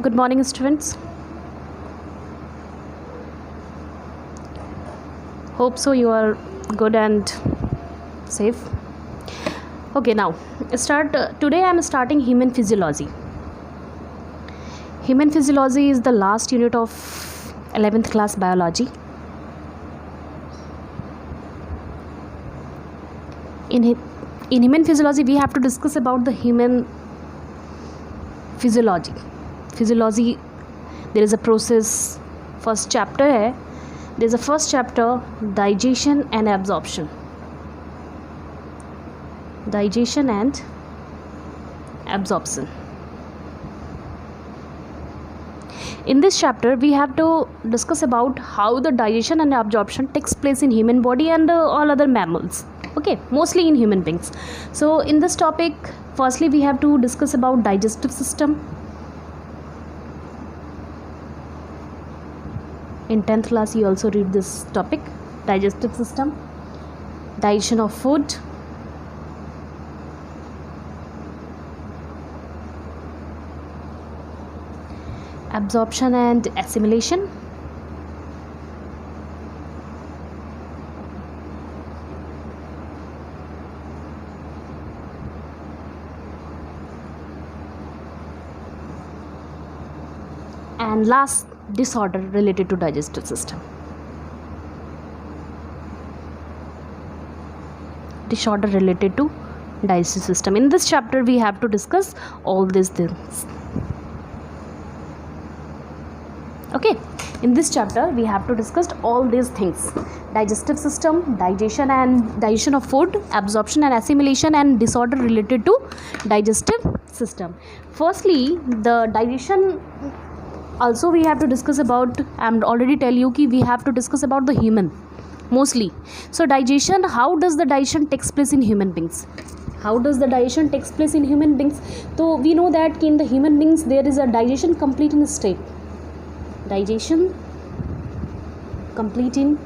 Good morning, students. Hope so you are good and safe. Okay, now start. Today I am starting human physiology. Human physiology is the last unit of 11th class biology. In human physiology, we have to discuss about the human physiology. Physiology, there is a process. First chapter है. There is a first chapter, digestion and absorption. Digestion and absorption. In this chapter, we have to discuss about how the digestion and absorption takes place in human body and all other mammals. Okay, mostly in human beings. So in this topic, firstly we have to discuss about digestive system. In 10th class you also read this topic, digestive system, digestion of food, absorption and assimilation, and last, disorder related to digestive system. Disorder related to digestive system. In this chapter we have to discuss all these things. Okay, in this chapter we have to discuss all these things: digestive system, digestion of food, absorption and assimilation, and disorder related to digestive system. Firstly, the digestion. Also we have to discuss about, I'm already tell you कि we have to discuss about the human mostly. So digestion, how does the digestion takes place in human beings? How does the digestion takes place in human beings? So we know that in the human beings there is a digestion complete in state. Digestion complete in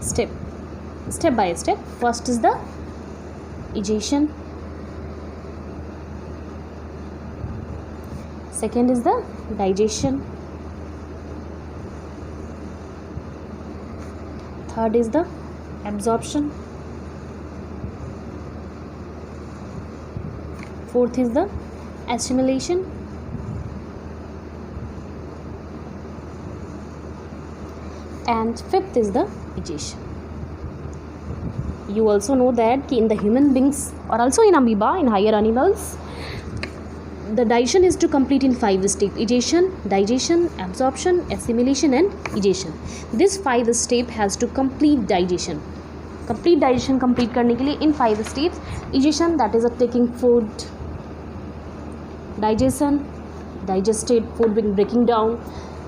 step by step. First is the digestion. Second is the digestion. Third is the absorption. Fourth is the assimilation. And fifth is the digestion. You also know that in the human beings or also in amoeba, in higher animals, the digestion is to complete in 5 steps: digestion, absorption, assimilation and digestion. This 5 step has to complete digestion. Complete digestion complete करने के लिए in 5 steps: digestion, that is taking food, digestion, digested food being breaking down,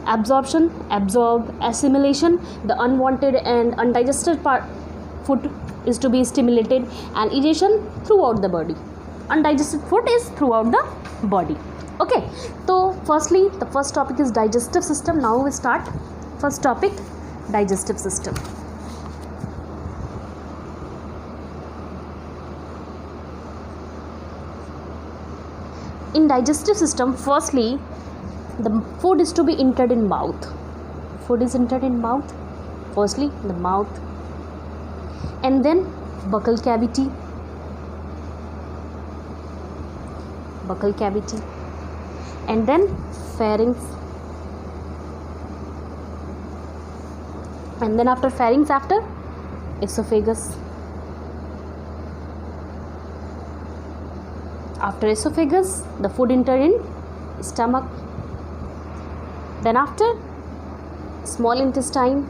absorption, absorb, assimilation, the unwanted and undigested part food is to be stimulated, and digestion throughout the body. Undigested food is throughout the body. Okay, so firstly the first topic is digestive system. Now we start first topic, digestive system. In digestive system, firstly the food is to be entered in mouth. Food is entered in mouth, firstly the mouth, and then buccal cavity, and then pharynx, and then after pharynx, after esophagus, after esophagus the food enter in stomach, then after small intestine.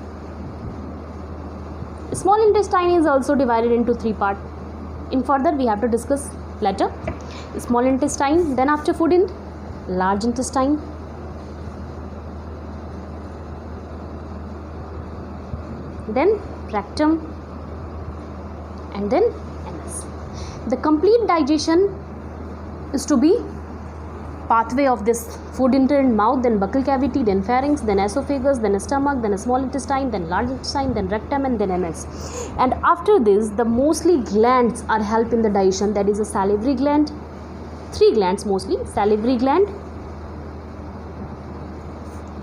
Small intestine is also divided into 3 parts. In further we have to discuss later. Small intestine, then after food in large intestine, then rectum, and then anus. The complete digestion is to be pathway of this food enter in mouth, then buccal cavity, then pharynx, then esophagus, then stomach, then small intestine, then large intestine, then rectum, and then anus. And after this, the mostly glands are help in the digestion. That is a salivary gland, three glands mostly. Salivary gland,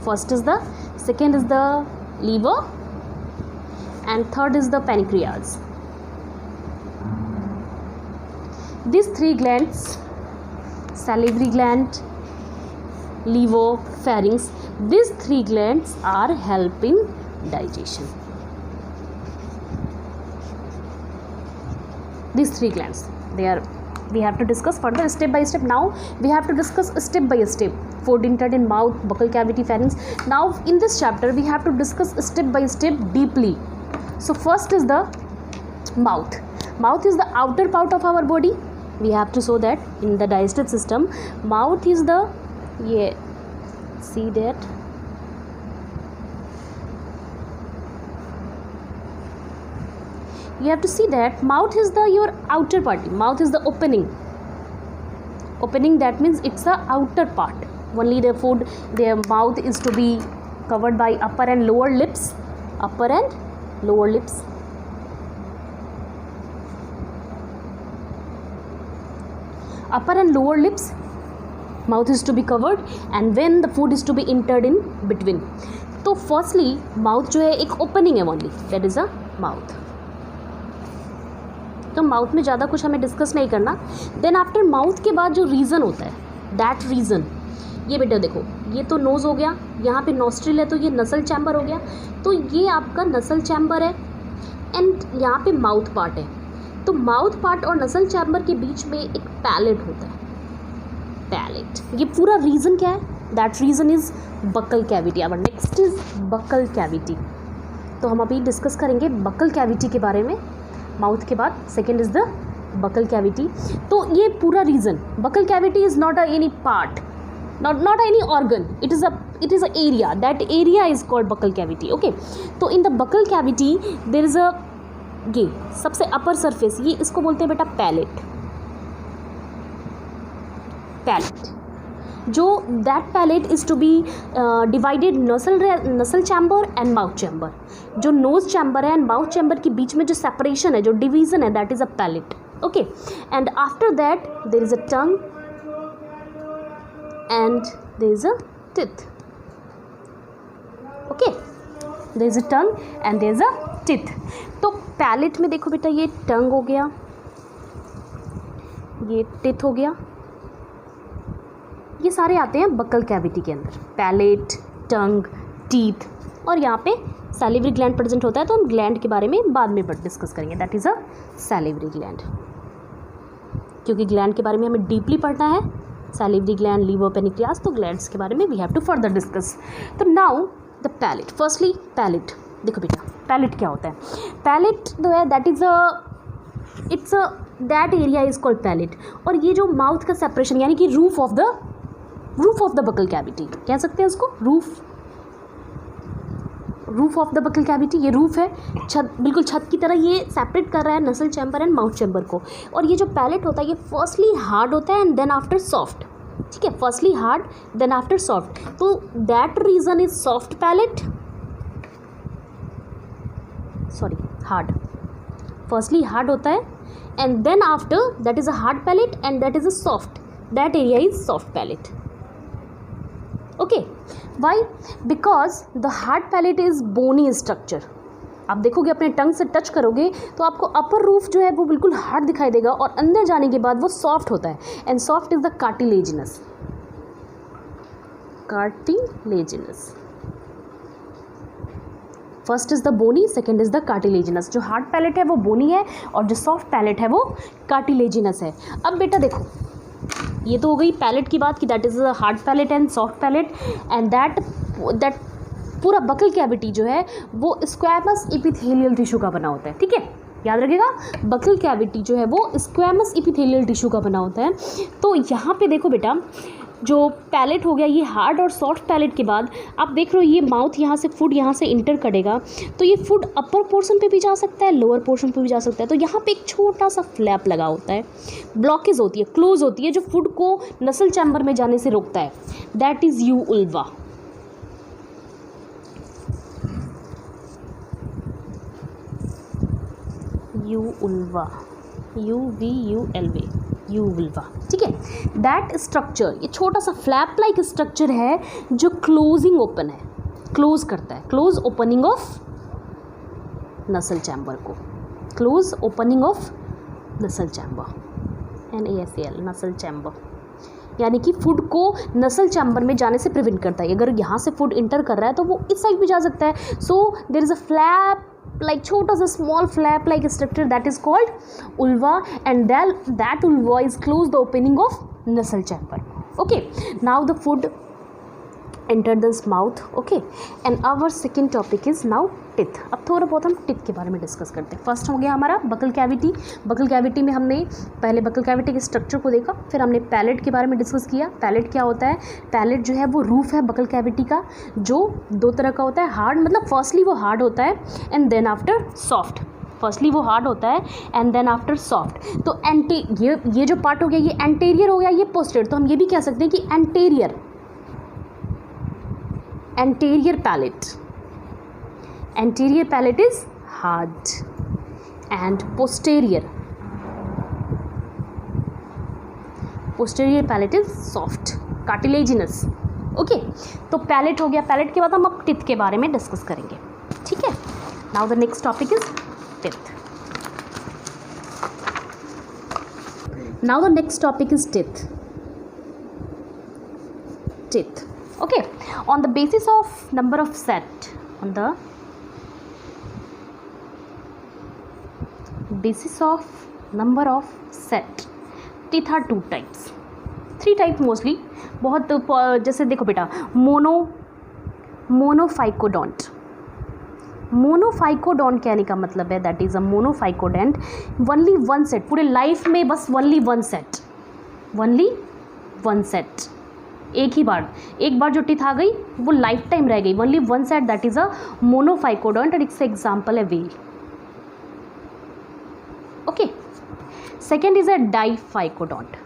first is the, second is the liver, and third is the pancreas. These three glands, salivary gland, liver, pharynx, these three glands are helping digestion. These three glands, they are, we have to discuss further step by step. Now we have to discuss step by step food entered in mouth, buccal cavity, pharynx. Now in this chapter we have to discuss step by step deeply. So first is the mouth. Mouth is the outer part of our body. We have to show that in the digestive system, mouth is the, yeah, see that, you have to see that mouth is the your outer part. Mouth is the opening, that means it's the outer part. Only the food, their mouth is to be covered by upper and lower lips, upper and lower lips. Upper and lower lips, mouth is to be covered, and when the food is to be entered in between. तो firstly mouth जो है एक opening है only, that is a mouth. तो mouth में ज़्यादा कुछ हमें डिस्कस नहीं करना. देन आफ्टर माउथ के बाद जो रीज़न होता है, दैट रीज़न, ये बेटा देखो, ये तो नोज़ हो गया, यहाँ पे नॉस्ट्रिल है तो ये नसल चैम्बर हो गया, तो ये आपका नसल चैम्बर है, एंड यहाँ पे माउथ पार्ट है. तो माउथ पार्ट और नसल चैम्बर के बीच में एक पैलेट होता है, पैलेट. ये पूरा रीज़न क्या है? That reason is buccal cavity. Our next is buccal cavity. तो हम अभी डिस्कस करेंगे बकल कैविटी के बारे में. माउथ के बाद second is the buccal cavity. तो ये पूरा reason, buccal cavity is not any part, not any organ, it is a area. That area is called buccal cavity. Okay, तो in the buccal cavity there is a, ये सबसे upper surface, ये इसको बोलते हैं बेटा पैलेट. पैलेट जो that palate is to be divided nasal chamber and mouth chamber. जो नोज चैम्बर है एंड माउथ चैम्बर के बीच में जो सेपरेशन है, जो डिवीज़न है, that is a palate. Okay, and after that there is a tongue and there is a teeth. Okay, there is a tongue and there is a teeth. तो palette में देखो बेटा, ये टंग हो गया, ये टिथ हो गया, ये सारे आते हैं बकल कैविटी के अंदर. पैलेट, टंग, टीथ, और यहाँ पे सैलिवरी ग्लैंड प्रेजेंट होता है. तो हम ग्लैंड के बारे में बाद में डिस्कस करेंगे. That is a salivary gland, क्योंकि ग्लैंड के बारे में हमें डीपली पढ़ना है. सैलिवरी ग्लैंड, लीवर, पेनिक्रियास, तो ग्लैंड्स के बारे में we have to further discuss. तो now the palate. Firstly palate, देखो बेटा पैलेट क्या होता है. पैलेट जो है that is its that area is called palate. और ये जो माउथ का सेपरेशन, यानी कि roof of the buccal cavity कह सकते हैं उसको. Roof of the buccal cavity, ये रूफ है, छत, बिल्कुल छत की तरह ये सेपरेट कर रहा है नसल चैम्बर एंड माउथ चैम्बर को. और ये जो पैलेट होता है ये फर्स्टली हार्ड होता है एंड देन आफ्टर सॉफ्ट. ठीक है, firstly hard then after soft. तो that region is soft palate, sorry hard. Firstly hard होता है and then after that is a hard palate and that is a soft. That area is soft palate. Okay, why? Because the hard palate is bony structure. आप देखोगे अपने टंग से touch करोगे तो आपको अपर roof जो है वो बिल्कुल हार्ड दिखाई देगा, और अंदर जाने के बाद वो सॉफ्ट होता है. And soft is the cartilaginous. Cartilaginous first is the bony, second is the cartilaginous. जो हार्ड पैलेट है वो बोनी है और जो सॉफ्ट पैलेट है वो कार्टिलेजिनस है. अब बेटा देखो, ये तो हो गई पैलेट की बात कि that is a hard palate and soft palate. And that पूरा बकल कैविटी जो है वो स्क्वैमस एपिथेलियल टिश्यू का बना होता है. ठीक है, याद रखिएगा, बकल कैविटी जो है वो स्क्वैमस एपिथेलियल टिश्यू का बना होता है. तो यहाँ पे देखो बेटा, जो पैलेट हो गया ये हार्ड और सॉफ्ट पैलेट के बाद आप देख रहे हो ये माउथ यहाँ से फूड यहाँ से इंटर करेगा, तो ये फूड अपर पोर्शन पे भी जा सकता है, लोअर पोर्शन पे भी जा सकता है. तो यहाँ पे एक छोटा सा फ्लैप लगा होता है, ब्लॉकेज होती है, क्लोज होती है, जो फूड को नसल चैम्बर में जाने से रोकता है. That is you uvula. You uvula, UVULV. यूवल्वा, ठीक है। दैट स्ट्रक्चर, ये छोटा सा फ्लैप लाइक स्ट्रक्चर है जो क्लोजिंग ओपन है, क्लोज करता है, close opening of nasal chamber को, close opening of nasal chamber, NASAL, नसल चैम्बर, यानी कि फूड को नसल चैम्बर में जाने से प्रिवेंट करता है। अगर यहाँ से फूड इंटर कर रहा है तो वो इस साइड भी जा सकता है। So there is a flap like छोटा सा small flap like structure that is called uvula, and that uvula is close the opening of nasal chamber. Okay, now the food enter this mouth, okay, and our second topic is now teeth। अब थोड़ा बहुत हम teeth के बारे में discuss करते हैं। First हो गया हमारा बकल कैविटी। बकल कैविटी में हमने पहले बकल कैविटी के स्ट्रक्चर को देखा, फिर हमने पैलेट के बारे में डिस्कस किया। पैलेट क्या होता है? पैलेट जो है वो रूफ है बकल कैविटी का, जो दो तरह का होता है। हार्ड मतलब फर्स्टली वो हार्ड होता है and then after soft. Firstly वो हार्ड होता है एंड देन आफ्टर सॉफ्ट। तो ये जो पार्ट हो गया ये एंटेरियर हो गया, ये पोस्टीरियर। तो हम ये भी कह सकते हैं कि anterior palate is hard and posterior palate is soft, cartilaginous। Okay, तो पैलेट हो गया। पैलेट के बाद हम अब टिथ के बारे में डिस्कस करेंगे, ठीक है। Now the next topic is teeth. Now the next topic is teeth. Okay, on the basis of number of set, teeth are two types, three type mostly। बहुत जैसे देखो बेटा, मोनोफाइकोडोंट। मोनोफाइकोडोंट कहने का मतलब है that is a monophyodont, only one set, पूरे life में बस ओनली वन सेट, एक बार जो टीथ आ गई वो लाइफ टाइम रह गई, only one set, that is a monophyodont and its example है whale. Okay, second is a diphyodont.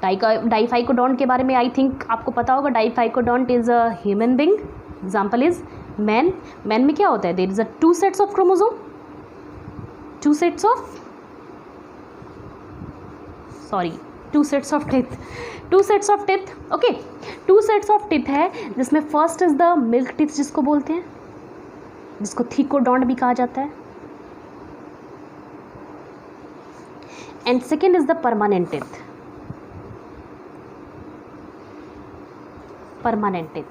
Diphyodont के बारे में आई थिंक आपको पता होगा। Diphyodont is a human being, example is man. Man में क्या होता है? There is a two sets of chromosome, two sets of teeth. Okay, two sets of teeth है जिसमें first is the milk teeth जिसको बोलते हैं, जिसको थीकोडोंट भी कहा जाता है, and second is the permanent teeth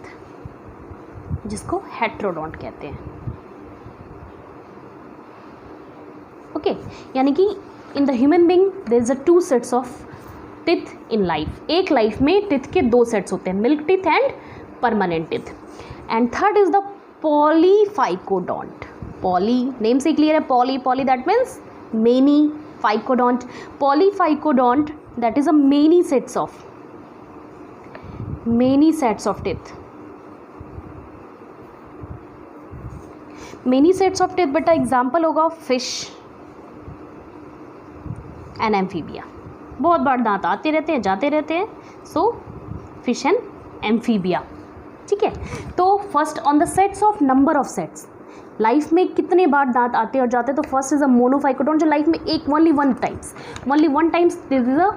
जिसको हेट्रोडोंट कहते हैं। ओके, यानी कि in the human being there is a two sets of teeth in life. एक लाइफ में टिथ के दो सेट्स होते हैं, milk teeth and permanent teeth. And third is the polyphyodont. Poly name से क्लियर है, poly that means many, phyodont polyphyodont that is a many sets of teeth. Many sets of teeth बेटा example होगा fish and amphibia. बहुत बार दांत आते रहते हैं जाते रहते हैं, सो फिश एंड एम्फीबिया, ठीक है। तो first on the sets of number of sets, life में कितने बार दांत आते और जाते, तो फर्स्ट इज अ मोनोफाइकोडोंट जो लाइफ में only one times this is a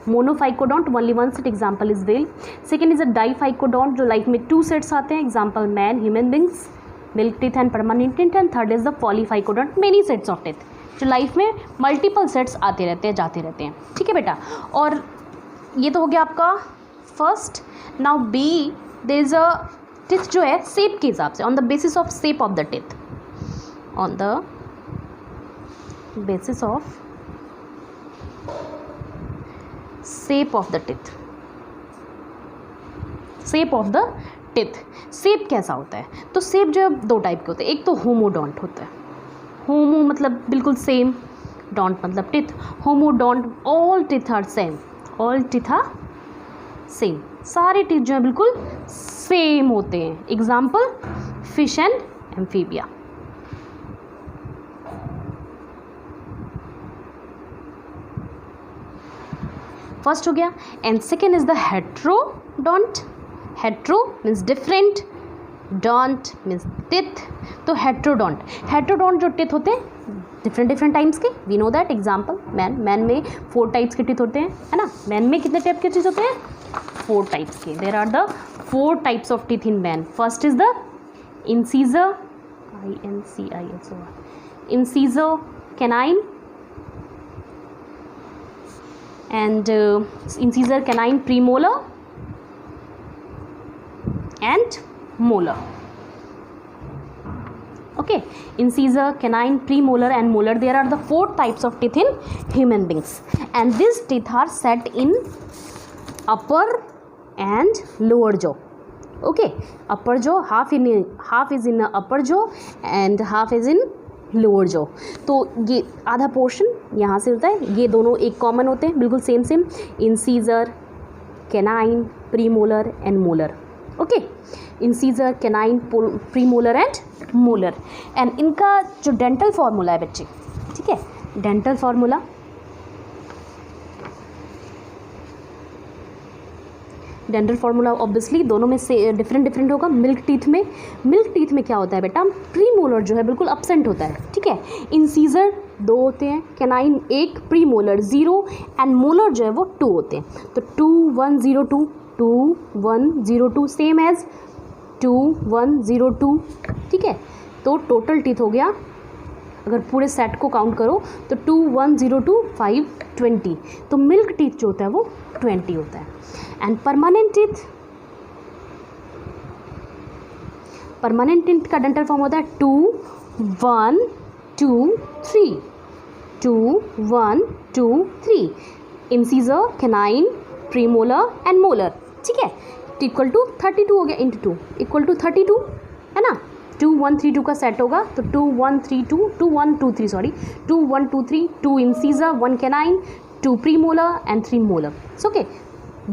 monophyodont, only one set, example is whale. Second is a diphyodont जो लाइफ में टू सेट्स आते हैं, example man, human beings, milk teeth and permanent teeth. And third is the polyphyodont, many sets of teeth जो life में multiple sets आते रहते हैं जाते रहते हैं, ठीक है बेटा। और ये तो हो गया आपका first. Now b, there is a teeth जो है शेप के हिसाब से, on the basis of shape of the teeth, on the basis of shape of the teeth. Shape of the teeth, shape कैसा होता है? तो शेप जो है दो टाइप के होते हैं, एक तो होमोडोंट होता है, होमो मतलब बिल्कुल सेम, डोंट मतलब teeth, homodont all teeth are same, सारे टिथ जो है बिल्कुल सेम होते हैं, example fish and amphibia. First हो गया। And second is the heterodont. Hetero means different, dont means teeth. तो हेट्रोडोंट जो टिथ होते हैं डिफरेंट डिफरेंट टाइप्स के, we know that. Example man में 4 टाइप्स के टीथ होते हैं, है ना. मैन में कितने टाइप के टीथ होते हैं? 4 टाइप्स के. There are the 4 types of teeth in man. First is the incisor, INCISOR, incisor canine, and incisor canine premolar and molar. Okay, incisor canine premolar and molar, there are the 4 types of teeth in human beings, and these teeth are set in upper and lower jaw. Okay, upper jaw, half is in the upper jaw and half is in lower jaw. तो ये आधा portion यहाँ से होता है, ये दोनों एक कॉमन होते हैं, बिल्कुल same same. Incisor canine premolar and molar. Okay, incisor canine premolar and molar. And इनका जो डेंटल फार्मूला है बच्चे, ठीक है, dental formula, dental formula obviously दोनों में से डिफरेंट होगा. मिल्क टीथ में क्या होता है बेटा? प्रीमोलर जो है बिल्कुल अपसेंट होता है, ठीक है. इंसीजर 2 होते हैं, कैनाइन 1, प्रीमोलर 0 एंड मोलर जो है वो 2 होते हैं. तो 2 1 0 2, 2 1 0 2, सेम एज 2 1 0 2, ठीक है. तो टोटल टीथ हो गया, अगर पूरे सेट को काउंट करो तो 2 1 0 2 5 20. तो मिल्क टीथ जो होता है वो 20 होता है. एंड परमानेंट टीथ का डेंटल फॉर्म होता है 2 1 2 3, 2 1 2 3. Incisor canine premolar and molar, ठीक है. इक्वल टू 32 हो गया, इंटू 2 इक्वल टू 32, है ना. 2 1 3 2 का सेट होगा तो 2 1 3 2 2 1 2 3 sorry 2 1 2 3, 2 incisor 1 canine 2 premolar and 3 molar. Okay,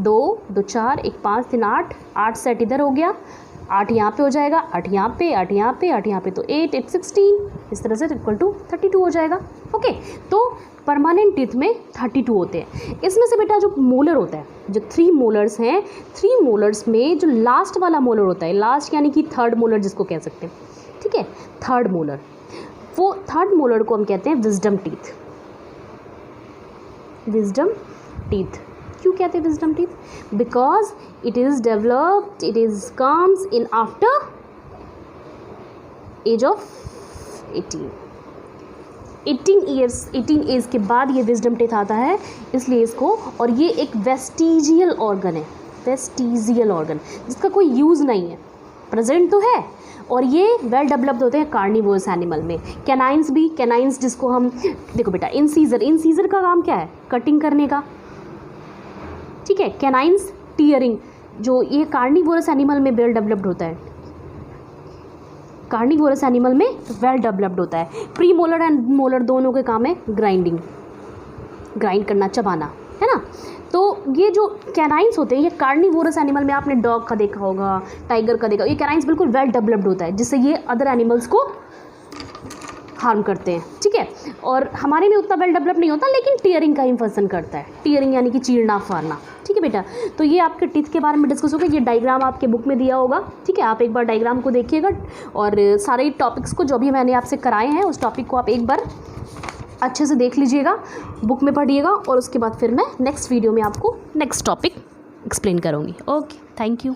2 2 4 1 5 3 8 set इधर हो गया, 8 यहाँ पे हो जाएगा, 8 यहाँ पे, 8 यहाँ पे, 8 यहाँ पे, तो 8 8 16, इस तरह से इक्वल टू 32 हो जाएगा. ओके, तो परमानेंट टीथ में 32 होते हैं. इसमें से बेटा जो मोलर होता है, जो 3 मोलर्स हैं, 3 मोलर्स में जो लास्ट वाला मोलर होता है, लास्ट यानी कि थर्ड मोलर जिसको कह सकते हैं, ठीक है, थर्ड मोलर, वो थर्ड मोलर को हम कहते हैं विजडम टीथ. विजडम टीथ क्यों कहते हैं wisdom teeth? Because it is developed, it is comes in after age of 18 age के बाद ये विजडम टीथ आता है, इसलिए इसको, और ये एक वेस्टिजियल ऑर्गन है, वेस्टिजियल ऑर्गन जिसका कोई यूज़ नहीं है, प्रेजेंट तो है, और ये वेल डेवलप्ड होते हैं कार्निवोरस एनिमल में. कैनाइंस जिसको हम, देखो बेटा, इंसीजर का काम क्या है? कटिंग करने का, ठीक है. कैनाइंस टीयरिंग, जो ये कार्निवोरस एनिमल में वेल डेवलप्ड होता है, कार्निवोरस एनिमल में वेल डेवलप्ड होता है. प्री मोलर एंड मोलर दोनों के काम है ग्राइंड करना, चबाना, है ना. तो ये जो कैनाइंस होते हैं, ये कार्निवोरस एनिमल में आपने डॉग का देखा होगा, टाइगर का देखा, ये कैनाइंस बिल्कुल वेल डेवलप्ड होता है, जिससे ये अदर एनिमल्स को हार्म करते हैं, ठीक है. और हमारे में उतना वेल डेवलप नहीं होता, लेकिन टीयरिंग का ही फंक्शन करता है. टीयरिंग यानी कि चीरना फाड़ना, ठीक है बेटा. तो ये आपके टीथ के बारे में डिस्कस होगा. ये डायग्राम आपके बुक में दिया होगा, ठीक है. आप एक बार डायग्राम को देखिएगा, और सारे टॉपिक्स को जो भी मैंने आपसे कराए हैं उस टॉपिक को आप एक बार अच्छे से देख लीजिएगा, बुक में पढ़िएगा, और उसके बाद फिर मैं नेक्स्ट वीडियो में आपको नेक्स्ट टॉपिक एक्सप्लेन करूँगी. Okay, thank you.